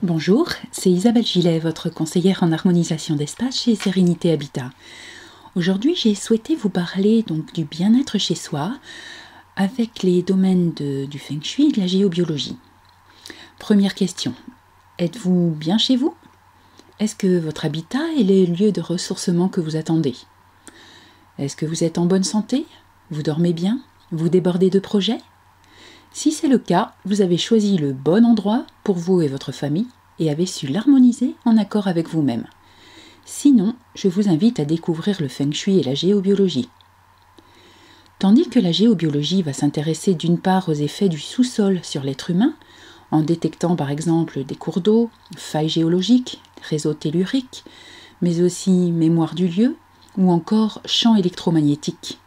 Bonjour, c'est Isabelle Gillet, votre conseillère en harmonisation d'espace chez Sérénité Habitat. Aujourd'hui, j'ai souhaité vous parler du bien-être chez soi avec les domaines du Feng Shui et de la géobiologie. Première question, êtes-vous bien chez vous? Est-ce que votre habitat est le lieu de ressourcement que vous attendez? Est-ce que vous êtes en bonne santé? Vous dormez bien? Vous débordez de projets? Si c'est le cas, vous avez choisi le bon endroit pour vous et votre famille et avez su l'harmoniser en accord avec vous-même. Sinon, je vous invite à découvrir le Feng Shui et la géobiologie. Tandis que la géobiologie va s'intéresser d'une part aux effets du sous-sol sur l'être humain, en détectant par exemple des cours d'eau, failles géologiques, réseaux telluriques, mais aussi mémoire du lieu ou encore champs électromagnétiques.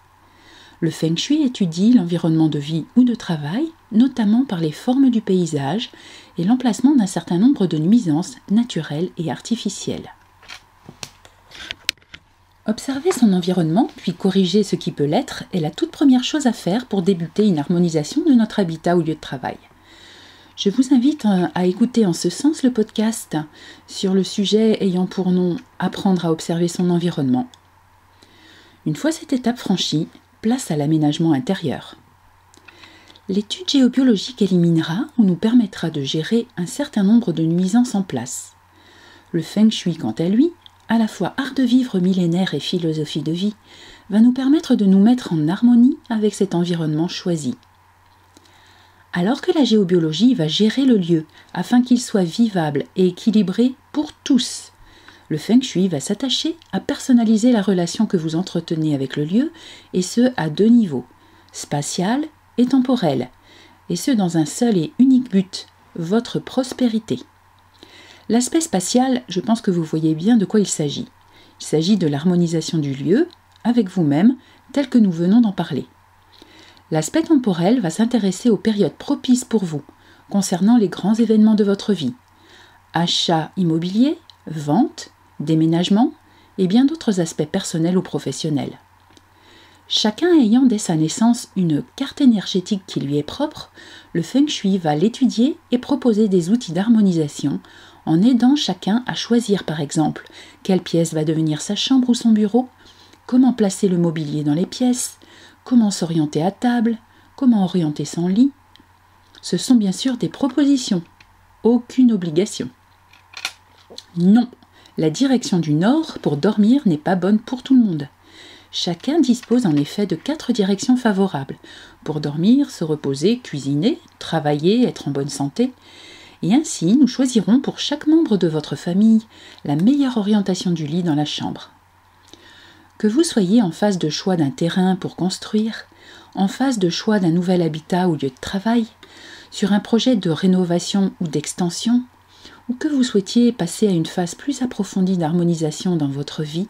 Le Feng Shui étudie l'environnement de vie ou de travail, notamment par les formes du paysage et l'emplacement d'un certain nombre de nuisances naturelles et artificielles. Observer son environnement, puis corriger ce qui peut l'être, est la toute première chose à faire pour débuter une harmonisation de notre habitat ou lieu de travail. Je vous invite à écouter en ce sens le podcast sur le sujet ayant pour nom « Apprendre à observer son environnement ». Une fois cette étape franchie, place à l'aménagement intérieur. L'étude géobiologique éliminera ou nous permettra de gérer un certain nombre de nuisances en place. Le Feng Shui, quant à lui, à la fois art de vivre millénaire et philosophie de vie, va nous permettre de nous mettre en harmonie avec cet environnement choisi. Alors que la géobiologie va gérer le lieu afin qu'il soit vivable et équilibré pour tous, le Feng Shui va s'attacher à personnaliser la relation que vous entretenez avec le lieu, et ce à deux niveaux, spatial et temporel, et ce dans un seul et unique but, votre prospérité. L'aspect spatial, je pense que vous voyez bien de quoi il s'agit. Il s'agit de l'harmonisation du lieu avec vous-même, tel que nous venons d'en parler. L'aspect temporel va s'intéresser aux périodes propices pour vous, concernant les grands événements de votre vie. Achat immobilier, vente, déménagement et bien d'autres aspects personnels ou professionnels. Chacun ayant dès sa naissance une carte énergétique qui lui est propre, le Feng Shui va l'étudier et proposer des outils d'harmonisation en aidant chacun à choisir par exemple quelle pièce va devenir sa chambre ou son bureau, comment placer le mobilier dans les pièces, comment s'orienter à table, comment orienter son lit. Ce sont bien sûr des propositions, aucune obligation. Non, la direction du nord pour dormir n'est pas bonne pour tout le monde. Chacun dispose en effet de 4 directions favorables pour dormir, se reposer, cuisiner, travailler, être en bonne santé. Et ainsi, nous choisirons pour chaque membre de votre famille la meilleure orientation du lit dans la chambre. Que vous soyez en phase de choix d'un terrain pour construire, en phase de choix d'un nouvel habitat ou lieu de travail, sur un projet de rénovation ou d'extension, ou que vous souhaitiez passer à une phase plus approfondie d'harmonisation dans votre vie,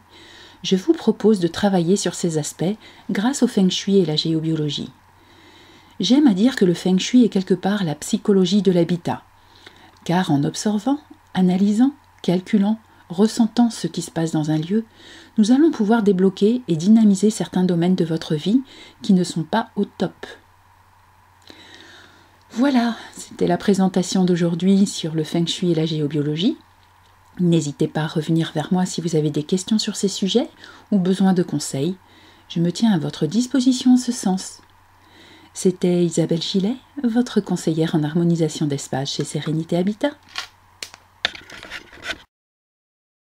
je vous propose de travailler sur ces aspects grâce au Feng Shui et la géobiologie. J'aime à dire que le Feng Shui est quelque part la psychologie de l'habitat, car en observant, analysant, calculant, ressentant ce qui se passe dans un lieu, nous allons pouvoir débloquer et dynamiser certains domaines de votre vie qui ne sont pas au top. Voilà, c'était la présentation d'aujourd'hui sur le Feng Shui et la géobiologie. N'hésitez pas à revenir vers moi si vous avez des questions sur ces sujets ou besoin de conseils. Je me tiens à votre disposition en ce sens. C'était Isabelle Gillet, votre conseillère en harmonisation d'espace chez Sérénité Habitat.